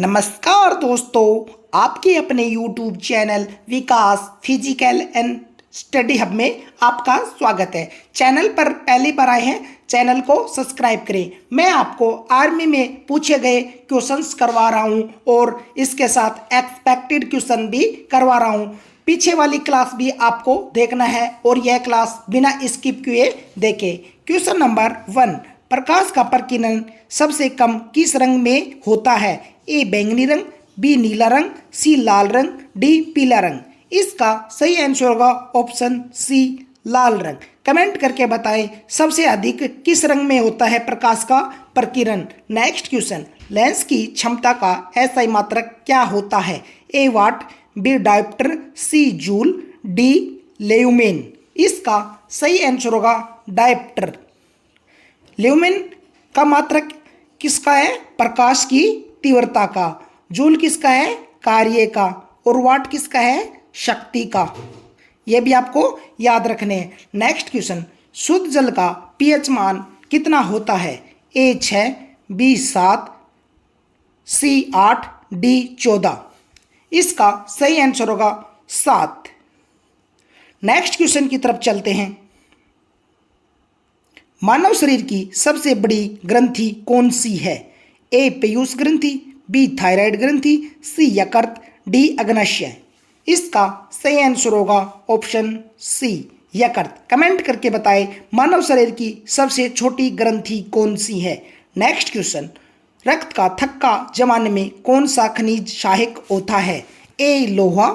नमस्कार दोस्तों, आपके अपने YouTube channel Vikas physical and study hub में आपका स्वागत है। चैनल पर पहली बार आए हैं, चैनल को सब्सक्राइब करें। मैं आपको आर्मी में पूछे गए क्वेश्चंस करवा रहा हूं और इसके साथ एक्सपेक्टेड क्वेश्चन भी करवा रहा हूं। पीछे वाली क्लास भी आपको देखना है और यह क्लास बिना स्किप किए देखें। क्वेश्चन नंबर 1, प्रकाश का प्रकीर्णन सबसे कम किस रंग में होता है? ए बैंगनी रंग, बी नीला रंग, सी लाल रंग, डी पीला रंग। इसका सही आंसर होगा ऑप्शन सी लाल रंग। कमेंट करके बताएं सबसे अधिक किस रंग में होता है प्रकाश का प्रकीर्णन। नेक्स्ट क्वेश्चन, लेंस की क्षमता का एसआई मात्रक क्या होता है? ए वाट, बी डायोप्टर, सी जूल, डी ल्यूमेन। इसका सही आंसर होगा डायोप्टर। ल्यूमेन का मात्रक किसका है? प्रकाश की तीव्रता का। जूल किसका है? कार्य का। और वाट किसका है? शक्ति का। यह भी आपको याद रखने हैं। नेक्स्ट क्वेश्चन, शुद्ध जल का पीएच मान कितना होता है? ए 6, बी 7, सी 8, डी 14। इसका सही आंसर होगा 7। नेक्स्ट क्वेश्चन की तरफ चलते हैं। मानव शरीर की सबसे बड़ी ग्रंथि कौन सी है? ए पीयूष ग्रंथि, बी थायराइड ग्रंथि, सी यकृत, डी अग्नाशय। इसका सही आंसर होगा ऑप्शन सी यकृत। कमेंट करके बताएं मानव शरीर की सबसे छोटी ग्रंथि कौन सी है। नेक्स्ट क्वेश्चन, रक्त का थक्का जमाने में कौन सा खनिज सहायक होता है? ए लोहा,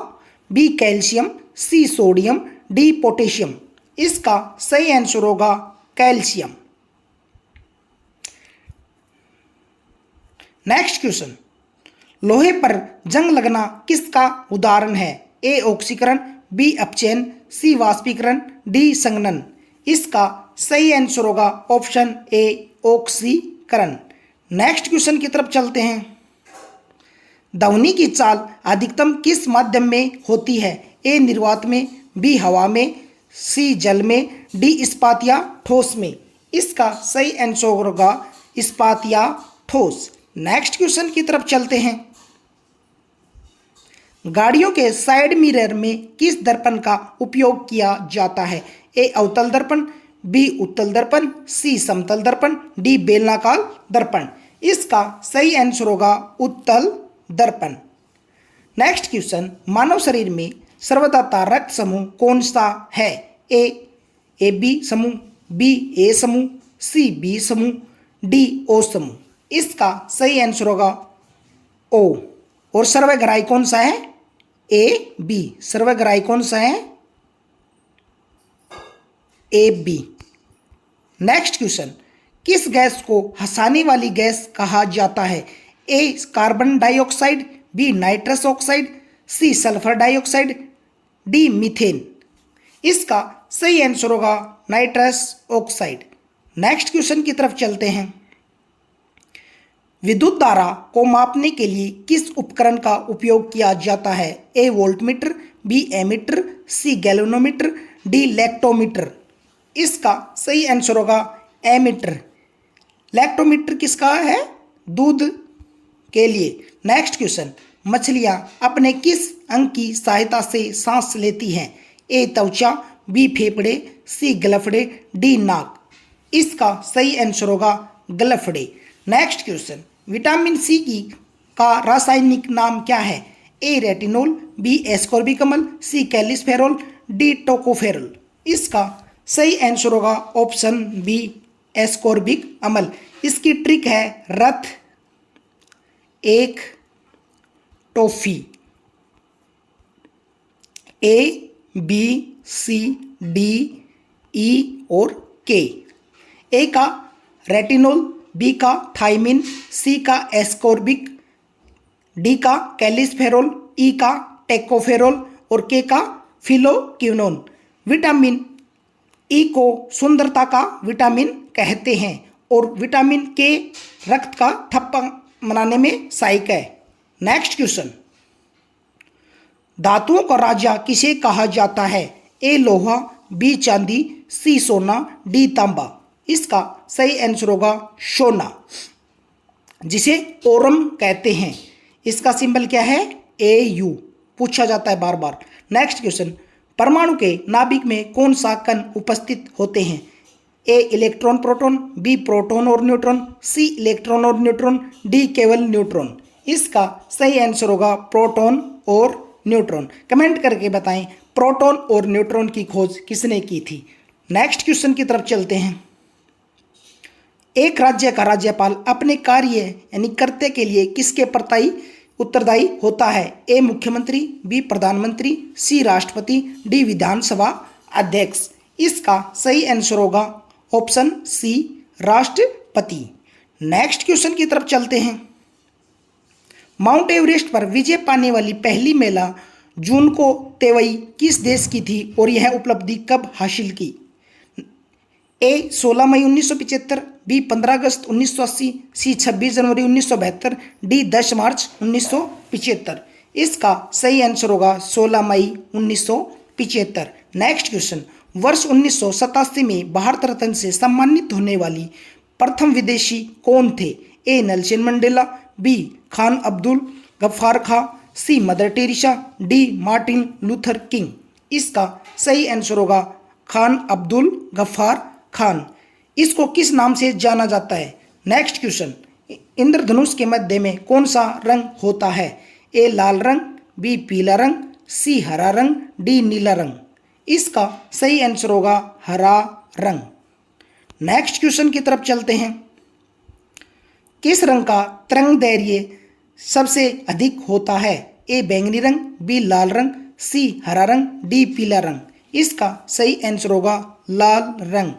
B calcium, C sodium, D potassium. इसका सही आंसर होगा कैल्शियम। नेक्स्ट क्वेश्चन, लोहे पर जंग लगना किसका उदाहरण है? ए ऑक्सीकरण, बी अपचयन, सी वाष्पीकरण, डी संघनन। इसका सही आंसर होगा ऑप्शन ए ऑक्सीकरण। नेक्स्ट क्वेश्चन की तरफ चलते हैं। ध्वनि की चाल अधिकतम किस माध्यम में होती है? ए निर्वात में, बी हवा में, सी जल में, डी इस्पात या ठोस में। इसका सही आंसर होगा इस्पात या ठोस। नेक्स्ट क्वेश्चन की तरफ चलते हैं। गाड़ियों के साइड मिरर में किस दर्पण का उपयोग किया जाता है? ए अवतल दर्पण, बी उत्तल दर्पण, सी समतल दर्पण, डी बेलनाकार दर्पण। इसका सही आंसर होगा उत्तल दर्पण। नेक्स्ट क्वेश्चन, मानव शरीर में सर्वदाता रक्त समूह कौन सा है? ए बी समूह, बी ए समूह, सी बी समूह, डी ओ समूह। इसका सही आंसर होगा ओ। और सर्वग्राही कौन सा है? A B. सर्वग्राही कौन सा है? A B. नेक्स्ट क्वेश्चन, किस गैस को हंसाने वाली गैस कहा जाता है? A carbon dioxide, B nitrous oxide, C sulphur dioxide, D methane. इसका सही आंसर होगा नाइट्रस ऑक्साइड। नेक्स्ट क्वेश्चन की तरफ चलते हैं। विद्युत धारा को मापने के लिए किस उपकरण का उपयोग किया जाता है? ए वोल्टमीटर, बी एमीटर, सी गैल्वेनोमीटर, डी लैक्टोमीटर। इसका सही आंसर होगा एमीटर। लैक्टोमीटर किसका है? दूध के लिए। नेक्स्ट क्वेश्चन, मछलियां अपने किस अंग की सहायता से सांस लेती हैं? ए त्वचा, बी फेफड़े, सी गलफड़े, डी नाक। इसका सही आंसर होगा गलफड़े। नेक्स्ट क्वेश्चन, विटामिन सी का रासायनिक नाम क्या है? ए रेटिनोल, बी एस्कॉर्बिक अम्ल, सी कैल्सिफेरॉल, डी टोकोफेरॉल। इसका सही आंसर होगा ऑप्शन बी एस्कॉर्बिक अम्ल। इसकी ट्रिक है रथ, एक, टॉफी। A B C D E और के। ए का रेटिनोल, बी का थाइमिन, सी का एस्कॉर्बिक, डी का कैल्सिफेरॉल, ई का टेकोफेरॉल और के का फिलोक्विनोन। विटामिन ई को सुंदरता का विटामिन कहते हैं और विटामिन के रक्त का थप्पा बनाने में सहायक है। नेक्स्ट क्वेश्चन, धातुओं का राजा किसे कहा जाता है? ए लोहा, बी चांदी, सी सोना, डी तांबा। इसका सही आंसर होगा सोना, जिसे ओरम कहते हैं। इसका सिंबल क्या है? AU। पूछा जाता है बार बार। नेक्स्ट क्वेश्चन, परमाणु के नाभिक में कौन सा कण उपस्थित होते हैं? A electron proton, B proton और न्यूट्रॉन, C इलेक्ट्रॉन और न्यूट्रॉन, D केवल न्यूट्रॉन। इसका सही आंसर होगा प्रोटॉन और न्यूट्रॉन। कमेंट करके बताएं प्रोटॉन और न्यूट्रॉन की खोज किसने की थी। नेक्स्ट क्वेश्चन की तरफ चलते हैं। एक राज्य का राज्यपाल अपने कार्य यानी कर्तव्य के लिए किसके प्रति उत्तरदायी होता है? A मुख्यमंत्री, B प्रधानमंत्री, C राष्ट्रपति, D विधानसभा अध्यक्ष। इसका सही आंसर होगा ऑप्शन C राष्ट्रपति। नेक्स्ट क्वेश्चन की तरफ चलते हैं। माउंट एवरेस्ट पर विजय पाने वाली पहली महिला जून को तेवई किस देश की थी और यह उपलब्धि कब हासिल की? A 16 May 1975, B 15 August 1980, C 26 January 1972, D 10 मार्च 1975। इसका सही आंसर होगा 16 मई 1975। नेक्स्ट क्वेश्चन, वर्ष 1987 में भारत रत्न से सम्मानित होने वाली प्रथम विदेशी कौन थे? A Nelson Mandela, B Khan Abdul Ghaffar Khan, C Mother Teresa, D Martin Luther King. इसका सही आंसर होगा खान अब्दुल गफ्फार खान। इसको किस नाम से जाना जाता है? नेक्स्ट क्वेश्चन, इंद्रधनुष के मध्य में कौन सा रंग होता है? A लाल रंग, B पीला रंग, C हरा रंग, D नीला रंग। इसका सही आंसर होगा हरा रंग। नेक्स्ट क्वेश्चन की तरफ चलते हैं। किस रंग का तरंग दैर्घ्य सबसे अधिक होता है? A बैंगनी रंग, B लाल रंग, C हरा रंग, D पीला रंग। इसका सही आंसर होगा लाल रंग।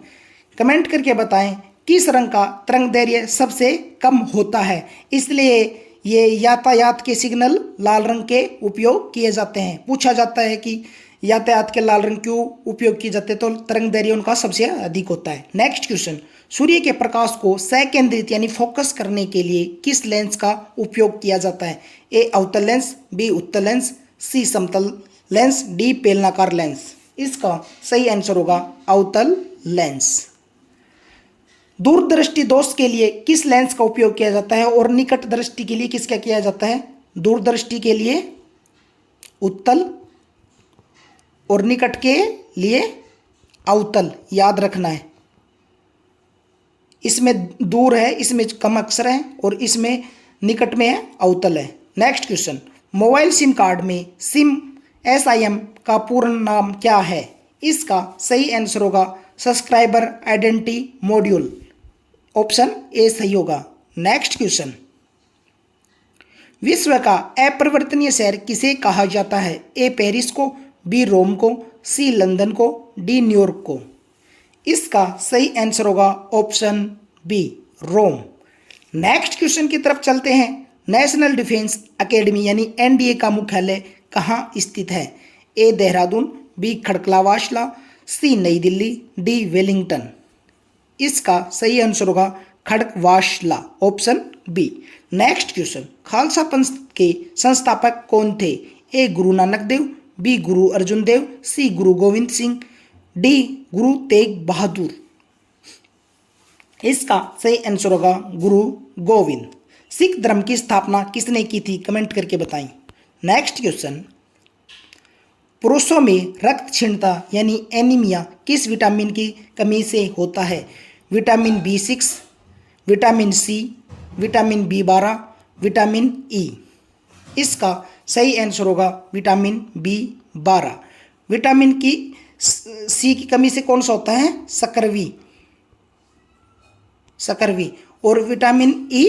कमेंट करके बताएं किस रंग का तरंग दैर्घ्य सबसे कम होता है। इसलिए ये यातायात के सिग्नल लाल रंग के उपयोग किए जाते हैं। पूछा जाता है कि यातायात के लाल रंग क्यों उपयोग किए जाते हैं, तो तरंग दैर्घ्य उनका सबसे अधिक होता है। नेक्स्ट क्वेश्चन, सूर्य के प्रकाश को सकेंद्रित यानी फोकस करने के लिए किस लेंस का उपयोग किया जाता है? A अवतल लेंस, B उत्तल लेंस, C समतल लेंस, D बेलनाकार लेंस। इसका सही आंसर होगा अवतल लेंस। दूरदृष्टि दोष के लिए किस लेंस का उपयोग किया जाता है और निकट दृष्टि के लिए किसका किया जाता है? दूरदृष्टि के लिए उत्तल और निकट के लिए अवतल। याद रखना है, इसमें दूर है, इसमें कम अक्षर है और इसमें निकट में है अवतल है। Next question, mobile SIM card में SIM का पूर्ण नाम क्या है? इसका सही आंसर होगा subscriber identity module. Option A सही होगा। नेक्स्ट क्वेश्चन, विश्व का अपरिवर्तनीय शहर किसे कहा जाता है? A पेरिस को, B रोम को, C लंदन को, D न्यूयॉर्क को। इसका सही आंसर होगा ऑप्शन B रोम। नेक्स्ट क्वेश्चन की तरफ चलते हैं। नेशनल डिफेंस एकेडमी यानी NDA का मुख्यालय कहाँ स्थित है? A देहरादून, B खड़कलावासला, C नई दिल्ली, D वेलिंगटन। इसका सही आंसर होगा Khadakwasla. Option B। Next question, Khalsa पंथ के संस्थापक कौन थे? A Guru Nanak Dev, B Guru Arjun Dev, C Guru Govind Singh, D Guru Tegh Bahadur. इसका सही आंसर होगा गुरु गोविंद। सिख धर्म की स्थापना किसने की थी? कमेंट करके बताएं। नेक्स्ट क्वेश्चन, पुरुषों में रक्त क्षीणता यानी एनीमिया किस विटामिन की कमी से होता है? Vitamin B6, vitamin C, vitamin B12, vitamin E। इसका सही आंसर होगा विटामिन B12। विटामिन की C की कमी से कौन सा होता है? सकरवी। और विटामिन E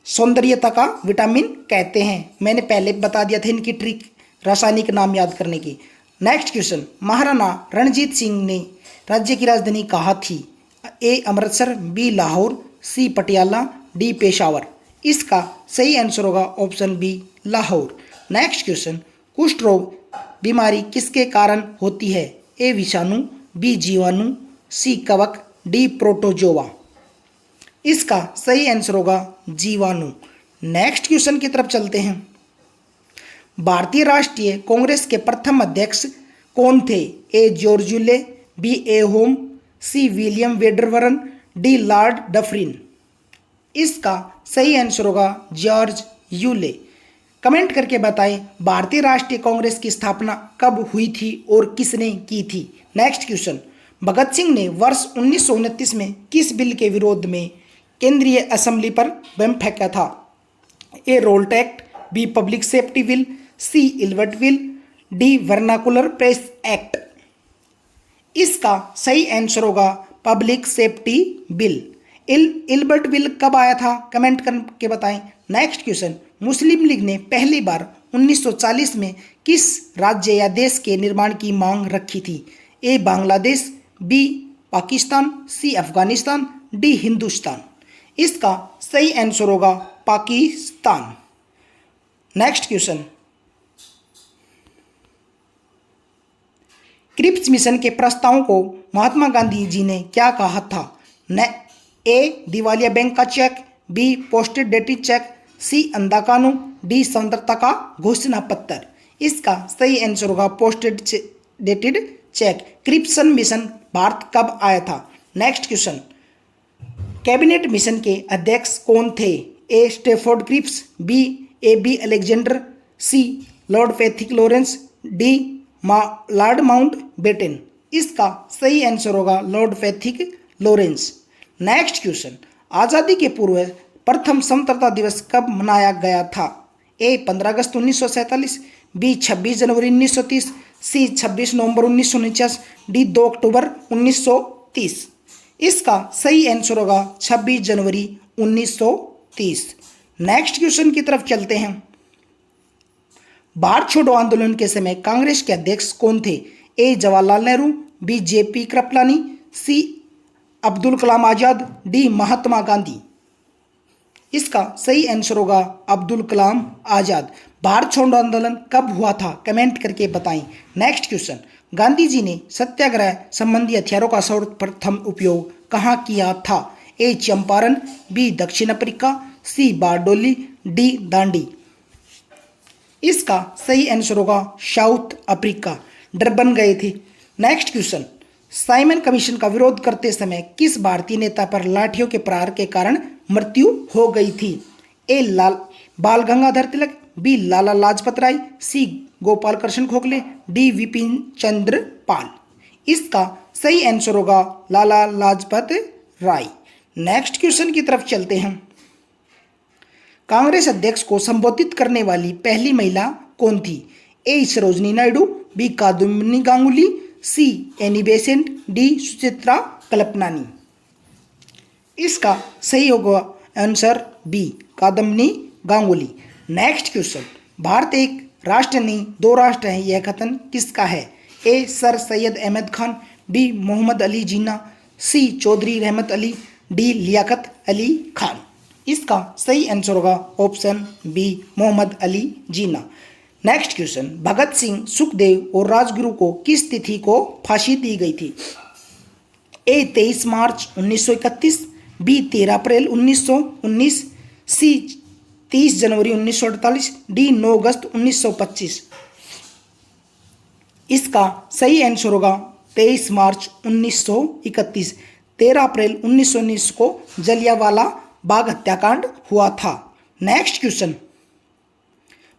सौंदर्यता का विटामिन कहते हैं। मैंने पहले बता दिया था इनकी ट्रिक, रासायनिक नाम याद करने की। नेक्स्ट क्वेश्चन, महाराणा रणजीत सिंह ने राज्य की राजधानी कहाँ थी? A Amritsar, B Lahore, C Patiala, D Peshawar. इसका सही आंसर होगा option B Lahore. Next question, कुष्ठ रोग बीमारी किसके कारण होती है? A विषाणु, B जीवाणु, C कवक, D प्रोटोजोआ। इसका सही आंसर होगा जीवाणु। नेक्स्ट क्वेश्चन की तरफ चलते हैं। भारतीय राष्ट्रीय कांग्रेस के प्रथम अध्यक्ष कौन थे? A George Yule, B A Hume, C William Wedderburn, D Lord Dufferin. इसका सही आंसर होगा जॉर्ज यूले। कमेंट करके बताएं भारतीय राष्ट्रीय कांग्रेस की स्थापना कब हुई थी और किसने की थी। नेक्स्ट क्वेश्चन, भगत सिंह ने वर्ष 1929 में किस बिल के विरोध में केंद्रीय असेंबली पर बम फेंका था। A Rowlatt act, B public safety bill, C Ilbert bill, D vernacular press act. इसका सही आंसर होगा public safety bill. Ilbert bill कब आया था, कमेंट करके बताएं। नेक्स्ट क्वेश्चन, मुस्लिम लीग ने पहली बार 1940 में किस राज्य या देश के निर्माण की मांग रखी थी। A Bangladesh, B Pakistan, C Afghanistan, D Hindustan. इसका सही आंसर होगा Pakistan. Next question, Cripps mission के प्रस्तावों को महात्मा गांधी जी ने क्या कहा था। ए दिवालिया बैंक का cheque, B posted dated cheque, C अंधा कानून, डी स्वतंत्रता का घोषणा पत्र। इसका सही आंसर होगा posted dated cheque. Cripps mission Bharat कब आया था। नेक्स्ट क्वेश्चन, कैबिनेट मिशन के अध्यक्ष कौन थे। A Stafford Cripps, B A B Alexander, C lord Pethick Lawrence, D lord Mountbatten. इसका सही आंसर होगा lord Pethick Lawrence. Next question, आज़ादी के पूर्व प्रथम स्वतंत्रता दिवस कब मनाया गया था। ए 15 अगस्त 1947, बी 26 जनवरी 1930, सी 26 नवंबर 1949, डी 2 अक्टूबर 1930। इसका सही आंसर होगा 26 जनवरी 1930। नेक्स्ट क्वेश्चन की तरफ चलते हैं। भारत छोड़ो आंदोलन के समय कांग्रेस के अध्यक्ष कौन थे। ए जवाहरलाल नेहरू, बी जेपी कृपलानी, सी अब्दुल कलाम आजाद, डी महात्मा गांधी। इसका सही आंसर होगा अब्दुल कलाम आजाद। भारत छोड़ो आंदोलन कब हुआ था, कमेंट करके बताएं। नेक्स्ट क्वेश्चन, गांधी जी ने सत्याग्रह संबंधी हथियारों का सर्वप्रथम उपयोग कहाँ किया था। ए चंपारण, बी दक्षिण अफ्रीका, सी बारडोली, डी दांडी। इसका सही आंसर होगा साउथ अफ्रीका, डरबन गए थे। नेक्स्ट क्वेश्चन, साइमन कमीशन का विरोध करते समय किस भारतीय नेता पर लाठियों के प्रहार के कारण मृत्यु हो गई थी। ए बाल गंगाधर तिलक, बी लाला लाजपत राय, सी गोपाल कृष्ण गोखले, डी विपिन चंद्र पाल। इसका सही आंसर होगा लाला लाजपत राय। नेक्स्ट क्वेश्चन की तरफ चलते हैं। कांग्रेस अध्यक्ष को संबोधित करने वाली पहली महिला कौन थी। A Sarojini Naidu, B Kadambini Ganguly, C Annie Besant, D Suchitra Kalpanani. इसका सही होगा answer B Kadambini Ganguly. Next question, Bharat एक राष्ट्र नहीं दो राष्ट्र है, यह कथन किसका है। ए सर सैयद अहमद खान, बी मोहम्मद अली जिन्ना, सी चौधरी रहमत अली, डी लियाकत अली खान। इसका सही आंसर होगा option B Mohammad Ali Jinnah. Next question, Bhagat Singh, Sukhdev और राजगुरु को किस तिथि को फांसी दी गई थी। ए 23 मार्च 1931, बी 13 अप्रैल 1919, सी 30 जनवरी 1948, डी 9 अगस्त 1925। इसका सही आंसर होगा 23 मार्च 1931। 13 अप्रैल 1919 को जलियांवाला बाग हत्याकांड हुआ था। नेक्स्ट क्वेश्चन,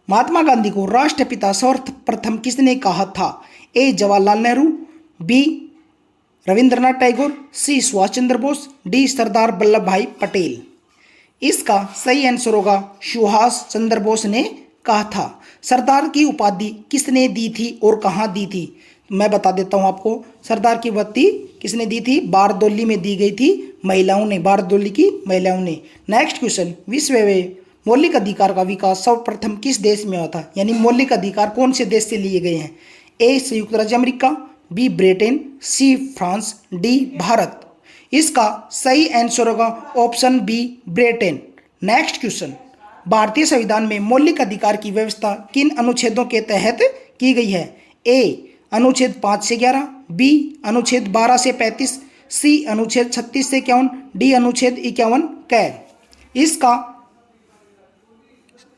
महात्मा गांधी को राष्ट्रपिता सर्वप्रथम किसने कहा था। ए जवाहरलाल नेहरू, बी रविंद्रनाथ टैगोर, सी सुभाष चंद्र बोस, डी सरदार वल्लभ भाई पटेल। इसका सही आंसर होगा सुभाष चंद्र बोस ने कहा था। सरदार की उपाधि किसने दी थी और कहाँ दी थी, मैं बता देता हूँ आपको। सरदार की उपाधि किसने दी थी, बारदोली में दी गई थी महिलाओं ने, बारदोली की महिलाओं ने। नेक्स्ट क्वेश्चन, विश्व में मौलिक अधिकार का विकास सर्वप्रथम किस देश में हुआ था, यानी मौलिक अधिकार कौन से देश से लिए गए हैं। ए संयुक्त राज्य अमेरिका, B Britain, C France, D भारत। इसका सही आंसर होगा option B Britain. Next question, भारतीय संविधान में मौलिक अधिकार की व्यवस्था किन अनुच्छेदों के तहत की गई है। ए अनुच्छेद 5 से 11, बी अनुच्छेद 12 से 35, सी अनुच्छेद 36 से 51, डी अनुच्छेद 51 कै। इसका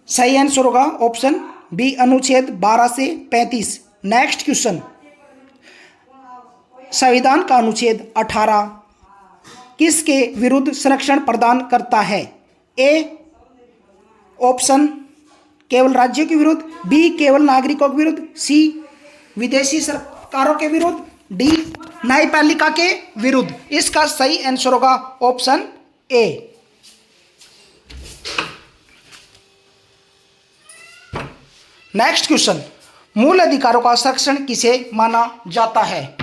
सही आंसर होगा ऑप्शन बी अनुच्छेद 12 से 35। नेक्स्ट क्वेश्चन, संविधान का अनुच्छेद 18 किसके विरुद्ध संरक्षण प्रदान करता है। ए ऑप्शन केवल राज्यों के विरुद्ध, बी केवल नागरिकों के विरुद्ध, सी विदेशी सरकारों के विरुद्ध, डी न्यायपालिका के विरुद्ध। इसका सही आंसर होगा ऑप्शन ए। नेक्स्ट क्वेश्चन, मूल अधिकारों का संरक्षण किसे माना जाता है?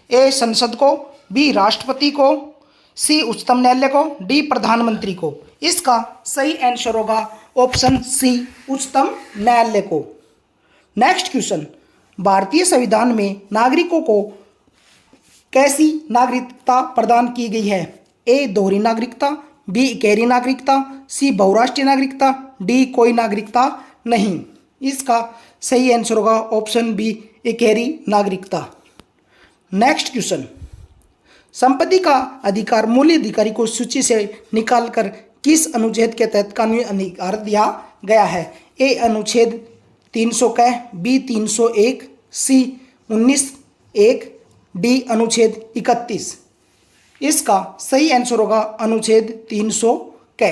ए संसद को, बी राष्ट्रपति को, सी उच्चतम न्यायालय को, डी प्रधानमंत्री को। इसका सही आंसर होगा ऑप्शन सी उच्चतम न्यायालय को। नेक्स्ट क्वेश्चन, भारतीय संविधान में नागरिकों को कैसी नागरिकता प्रदान की गई है? ए दोहरी नागरिकता, बी इकहरी नागरिकता, सी बहुराष्ट्रीय नागरिकता, डी कोई नागरिकता नहीं। इसका सही आंसर होगा ऑप्शन बी इकहरी नागरिकता। नेक्स्ट क्वेश्चन, संपत्ति का अधिकार मूल अधिकारी को सूची से निकालकर किस अनुच्छेद के तहत कानूनी अधिकार दिया गया है? ए अनुच्छेद 300 क, बी 301, सी 19(1), डी अनुच्छेद 31। इसका सही आंसर होगा अनुच्छेद 300 क।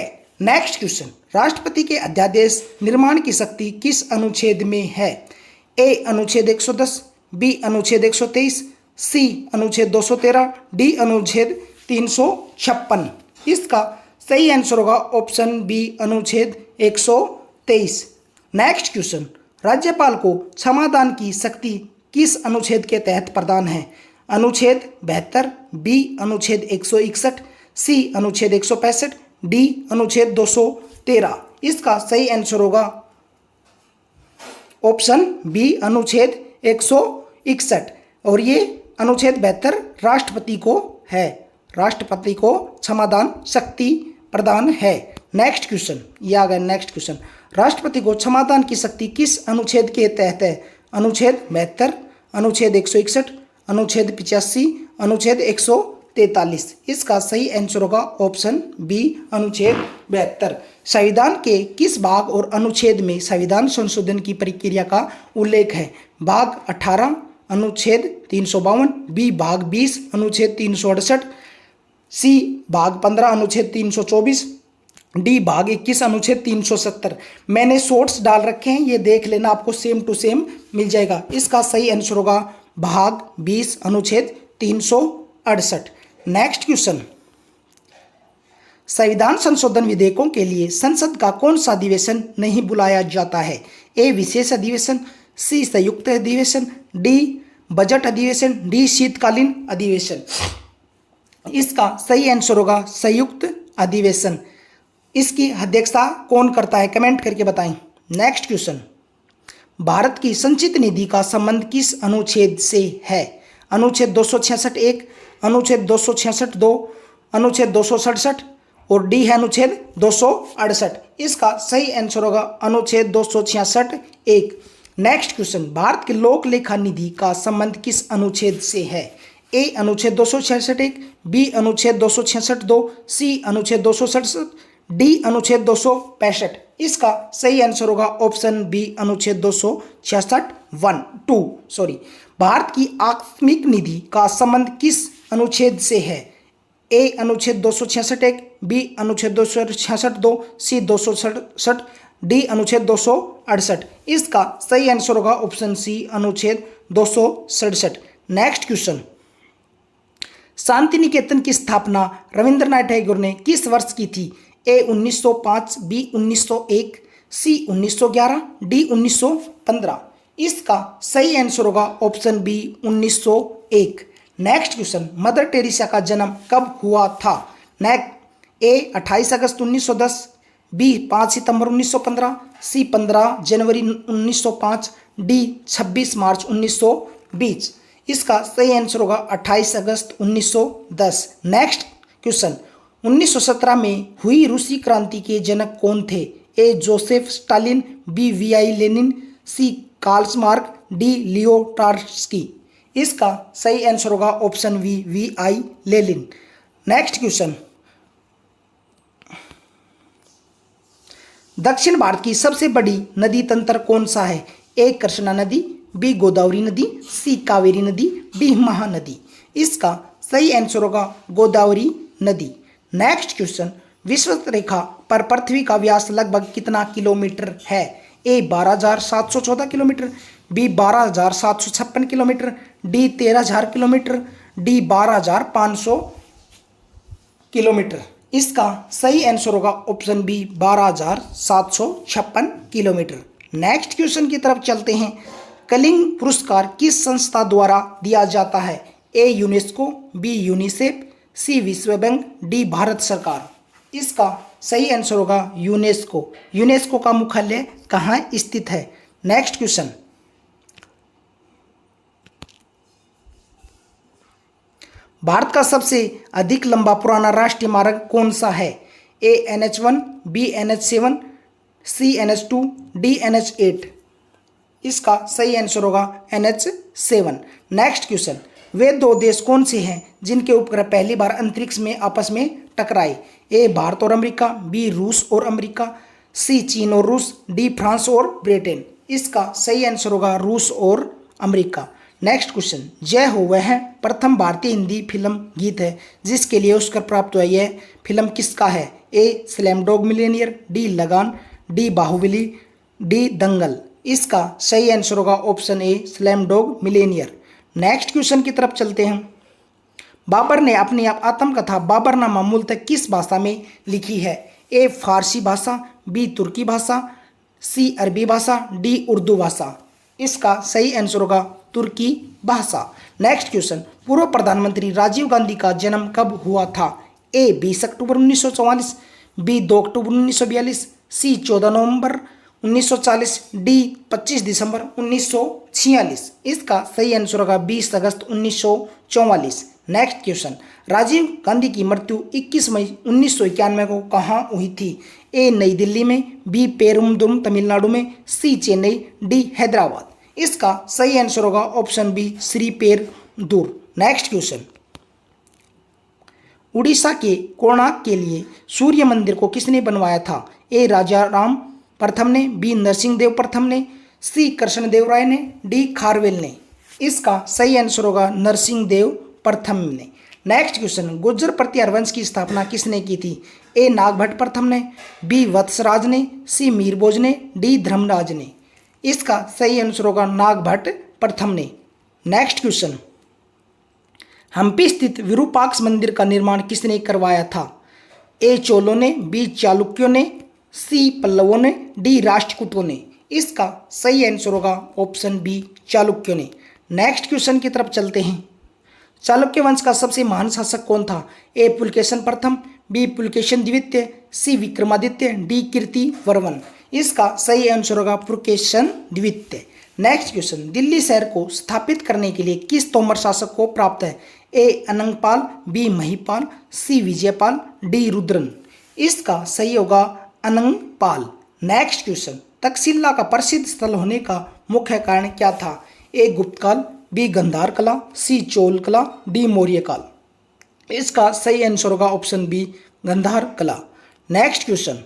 नेक्स्ट क्वेश्चन, राष्ट्रपति के अध्यादेश निर्माण की शक्ति किस अनुच्छेद में है? ए अनुच्छेद 110, बी अनुच्छेद 123, सी अनुच्छेद 213, डी अनुच्छेद 356। इसका सही आंसर होगा ऑप्शन बी अनुच्छेद 123। नेक्स्ट क्वेश्चन, राज्यपाल को क्षमादान की शक्ति किस अनुच्छेद के तहत प्रदान है? अनुच्छेद 72, बी अनुच्छेद 161, सी अनुच्छेद 165, डी अनुच्छेद 213। इसका सही आंसर होगा ऑप्शन बी अनुच्छेद 161 और ये अनुच्छेद 72 राष्ट्रपति को है, राष्ट्रपति को क्षमादान शक्ति प्रदान है। नेक्स्ट क्वेश्चन, ये आ गया नेक्स्ट क्वेश्चन, राष्ट्रपति को क्षमादान की शक्ति किस अनुच्छेद के तहत है? अनुच्छेद 72, अनुच्छेद 161, अनुच्छेद 85, अनुच्छेद 143। इसका सही आंसर होगा ऑप्शन बी अनुच्छेद 72। संविधान के किस भाग और अनुच्छेद में संविधान संशोधन की प्रक्रिया का उल्लेख है? भाग 18 अनुच्छेद 352, बी भाग 20 अनुच्छेद 368, सी भाग 15 अनुच्छेद 324, डी भाग 21 अनुच्छेद 370। मैंने शॉर्ट्स डाल रखे हैं, ये देख लेना, आपको सेम टू सेम मिल जाएगा। इसका सही आंसर होगा भाग 20 अनुच्छेद 368। नेक्स्ट क्वेश्चन, संविधान संशोधन विधेयकों के लिए संसद का कौन सा अधिवेशन नहीं बुलाया जाता है? ए विशेष अधिवेशन, सी संयुक्त अधिवेशन, डी बजट अधिवेशन, डी शीतकालीन अधिवेशन। इसका सही आंसर होगा संयुक्त अधिवेशन। इसकी अध्यक्षता कौन करता है? कमेंट करके बताएं। नेक्स्ट क्वेश्चन, भारत की संचित निधि का संबंध किस अनुच्छेद से है? अनुच्छेद 266(1), अनुच्छेद 266(2), अनुच्छेद 267 और डी है अनुच्छेद 268। इसका सही आंसर होगा अनुच्छेद 266(1). नेक्स्ट क्वेश्चन, भारत के लोक लेखा निधि का संबंध किस अनुच्छेद से है? ए अनुच्छेद 266(1), बी अनुच्छेद 266(2), सी अनुच्छेद 267, डी अनुच्छेद 265। इसका सही आंसर होगा ऑप्शन बी अनुच्छेद 266(2). भारत की आकस्मिक निधि का संबंध किस अनुच्छेद से है? ए अनुच्छेद 266(1), बी अनुच्छेद 266(2), सी 267, डी अनुच्छेद 268। इसका सही आंसर होगा ऑप्शन सी अनुच्छेद 267। नेक्स्ट क्वेश्चन, शांति निकेतन की स्थापना रविंद्रनाथ टैगोर ने किस वर्ष की थी? A 1905, B 1901, C 1911, D 1915। इसका सही आंसर होगा option B 1901। Next question, Mother Teresa का जन्म कब हुआ था? ए 28 अगस्त 1910, बी 5 सितंबर 1915, सी 15 जनवरी 1905, डी 26 मार्च 1920। इसका सही आंसर होगा 28 अगस्त 1910। नेक्स्ट क्वेश्चन, 1917 में हुई रूसी क्रांति के जनक कौन थे? A Joseph Stalin, B V I. Lenin, C Karl Marx, D Leo Trotsky. इसका सही आंसर होगा option V V I. Lenin. Next question, दक्षिण भारत की सबसे बड़ी नदी तंत्र कौन सा है? ए कृष्णा नदी, बी गोदावरी नदी, सी कावेरी नदी, डी महानदी। इसका सही आंसर होगा गोदावरी नदी। नेक्स्ट क्वेश्चन, विषुवत रेखा पर पृथ्वी का व्यास लगभग कितना किलोमीटर है? A 12,714 kilometre, B 12,756 kilometre, D 13,000 kilometre, D 12,500 kilometre. इसका सही आंसर होगा option B 12,756 kilometre. Next question की तरफ चलते हैं। कलिंग पुरस्कार किस संस्था द्वारा दिया जाता है? ए यूनेस्को, बी यूनिसेफ, सी विश्व बैंक, डी भारत सरकार। इसका सही आंसर होगा यूनेस्को। यूनेस्को का मुख्यालय कहाँ स्थित है? Next question. भारत का सबसे अधिक लंबा पुराना राष्ट्रीय मार्ग कौन सा है? ए NH1, बी NH7, सी NH2, डी NH8। इसका सही आंसर होगा NH7। Next question. वे दो देश कौन से हैं जिनके उपग्रह पहली बार अंतरिक्ष में आपस में टकराए? ए भारत और अमेरिका, बी रूस और अमेरिका, सी चीन और रूस, डी फ्रांस और ब्रिटेन। इसका सही आंसर होगा रूस और अमेरिका। Next question. जय हो वह प्रथम भारतीय हिंदी फिल्म गीत है जिसके लिए ऑस्कर प्राप्त हुआ। यह फिल्म किसका है? A Slumdog Millionaire, D Lagaan, D Baahubali, D Dangal. इसका सही आंसर होगा option A Slumdog Millionaire. Next question की तरफ चलते हैं। बाबर ने अपनी आत्मकथा बाबरनामा मूलतः किस भाषा में लिखी है? ए फारसी भाषा, बी तुर्की भाषा, सी अरबी भाषा, डी उर्दू भाषा। इसका सही आंसर होगा तुर्की भाषा। Next question. पूर्व प्रधानमंत्री राजीव गांधी का जन्म कब हुआ था? ए 20 अक्टूबर 1944, बी 2 अक्टूबर 1942, सी 14 नवंबर 1940, डी 25 दिसंबर 1946। इसका सही आंसर होगा 20 अगस्त 1944। Next question. राजीव गांधी की मृत्यु 21 मई 1991 को कहाँ हुई थी? ए नई दिल्ली में, बी पेरुम्बदूर तमिलनाडु में, सी चेन्नई, डी हैदराबाद। इसका सही आंसर होगा option B Sriperumbudur. Next question. Orissa के कोणार्क के लिए सूर्य मंदिर को किसने बनवाया था? ए राजा राम प्रथम ने, बी नरसिंह देव प्रथम ने, सी कृष्णदेव राय ने, डी खारवेल ने। इसका सही आंसर होगा नरसिंह देव प्रथम ने। Next question. गुर्जर प्रतिहार वंश की स्थापना किसने की थी? ए नागभट्ट प्रथम ने, बी वत्सराज ने, सी मीरभोज ने, डी धर्मराज ने। इसका सही आंसर होगा नागभट्ट प्रथम ने। Next question. हम्पी स्थित विरूपाक्ष मंदिर का निर्माण किसने करवाया था? ए चोलों ने, बी चालुक्यों ने, सी पल्लवों ने, डी राष्ट्रकूटों ने। इसका सही आंसर होगा ऑप्शन बी चालुक्यों ने। नेक्स्ट क्वेश्चन की तरफ चलते हैं। चालुक्य वंश का सबसे महान शासक कौन था? ए पुलकेशन प्रथम, बी पुलकेशन द्वितीय, सी विक्रमादित्य, डी कीर्ति वर्मन। इसका सही आंसर होगा पुलकेशन द्वितीय। Next question. दिल्ली शहर को स्थापित करने के लिए किस तोमर शासक को प्राप्त है? ए अनंगपाल, बी महिपाल, सी विजयपाल, डी रुद्रन। इसका सही होगा अनंगपाल। Next question. तक्षशिला का प्रसिद्ध स्थल होने का मुख्य कारण क्या था? ए गुप्त काल, बी गंधार कला, सी चोल कला, डी मौर्य काल। इसका सही आंसर होगा ऑप्शन बी गंधार कला। Next question.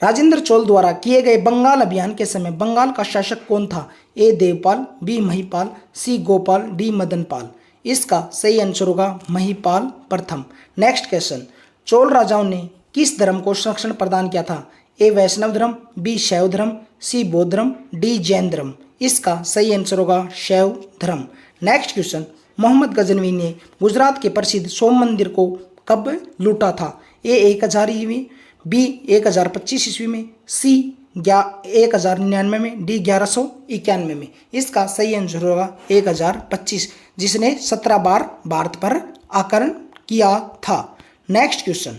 राजेंद्र चोल द्वारा किए गए बंगाल अभियान के समय बंगाल का शासक कौन था? ए देवपाल, बी महिपाल, सी गोपाल, डी मदनपाल। इसका सही आंसर होगा महिपाल प्रथम। Next question. चोल राजाओं ने किस धर्म को संरक्षण प्रदान किया था? ए वैष्णव धर्म, बी शैव धर्म, सी बौद्ध धर्म, डी जैन धर्म। इसका सही आंसर होगा शैव धर्म। Next question. मोहम्मद गजनवी ने गुजरात के प्रसिद्ध सोम मंदिर को कब लूटा था? ए 1000 ईस्वी, बी 1025 ईस्वी में, सी 1099 में, डी 1191 में। इसका सही आंसर होगा 1025, जिसने 17 बार भारत पर आक्रमण किया था। Next question.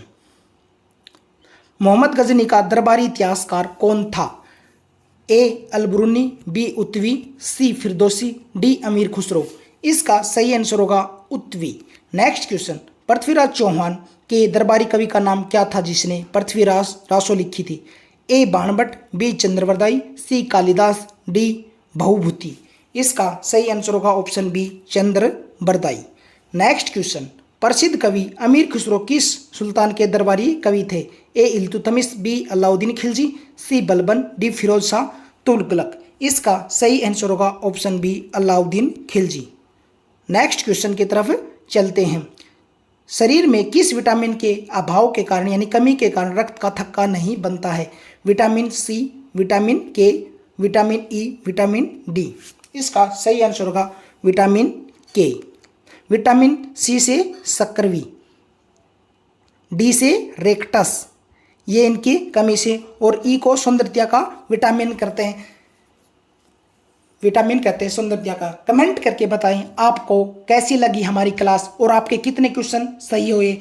मोहम्मद गजनी का दरबारी इतिहासकार कौन था? A Alberuni, B Utbi, C Firdausi, D Amir Khusro. इसका सही आंसर होगा Utbi. Next question. Prithviraj Chauhan के दरबारी कवि का नाम क्या था जिसने पृथ्वीराज रासो लिखी थी? A Banabhatta, B Chandravardai, C Kalidas, D Bahubhuti. इसका सही आंसर होगा option B Chandravardai. Next question. प्रसिद्ध कवि अमीर खुसरो किस सुल्तान के दरबारी कवि थे? A Iltutmish, B Alauddin Khilji, C Balban, D Firoz Shah Tughlaq. इसका सही आंसर होगा option B Alauddin Khilji. Next question की तरफ चलते हैं। शरीर में किस विटामिन के अभाव के कारण यानी कमी के कारण रक्त का थक्का नहीं बनता है? विटामिन सी, विटामिन के, विटामिन ई, विटामिन डी। इसका सही आंसर होगा विटामिन के। विटामिन सी से सक्करवी, डी से रेक्टस, ये इनकी कमी से, और ई को सौंदर्यता का विटामिन कहते हैं सौंदर्यता का। कमेंट करके बताएं आपको कैसी लगी हमारी क्लास और आपके कितने क्वेश्चन सही हुए